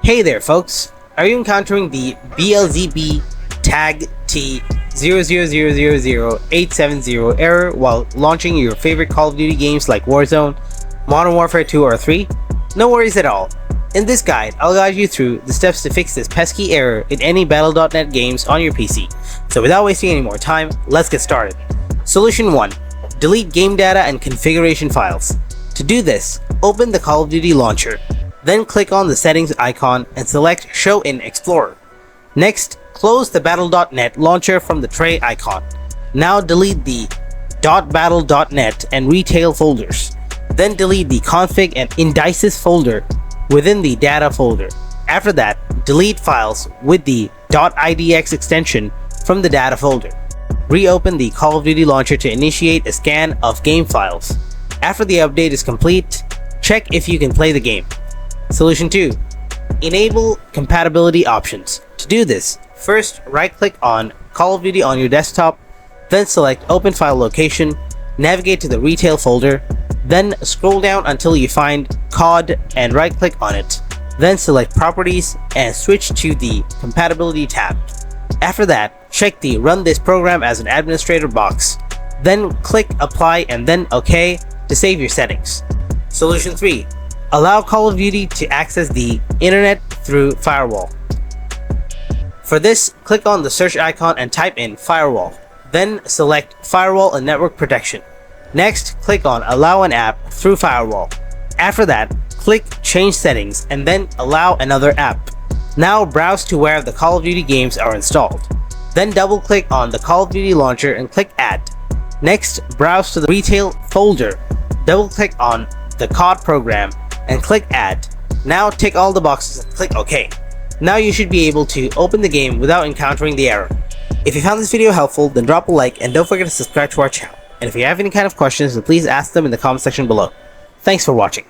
Hey there folks, are you encountering the Blzbntagt00000870 error while launching your favorite Call of Duty games like Warzone, Modern Warfare 2 or 3? No worries at all. In this guide, I'll guide you through the steps to fix this pesky error in any Battle.net games on your PC. So without wasting any more time, let's get started. Solution 1. Delete game data and configuration files. To do this, open the Call of Duty launcher. Then click on the settings icon and select Show in Explorer. Next, close the Battle.net launcher from the tray icon. Now delete the .battle.net and retail folders. Then delete the config and indices folder within the data folder. After that, delete files with the .idx extension from the data folder. Reopen the Call of Duty launcher to initiate a scan of game files. After the update is complete, check if you can play the game. Solution 2. Enable compatibility options. To do this, first right-click on Call of Duty on your desktop, then select Open File Location, navigate to the Retail folder, then scroll down until you find COD and right-click on it. Then select Properties and switch to the Compatibility tab. After that, check the Run this program as an administrator box. Then click Apply and then OK to save your settings. Solution 3. Allow Call of Duty to access the internet through firewall. For this, click on the search icon and type in firewall. Then select Firewall and Network Protection. Next, click on Allow an app through firewall. After that, click Change Settings and then allow another app. Now browse to where the Call of Duty games are installed. Then double-click on the Call of Duty launcher and click Add. Next, browse to the Retail folder. Double-click on the COD program and click Add. Now tick all the boxes and click OK. Now you should be able to open the game without encountering the error. If you found this video helpful, then drop a like and don't forget to subscribe to our channel. And if you have any kind of questions, then please ask them in the comment section below. Thanks for watching.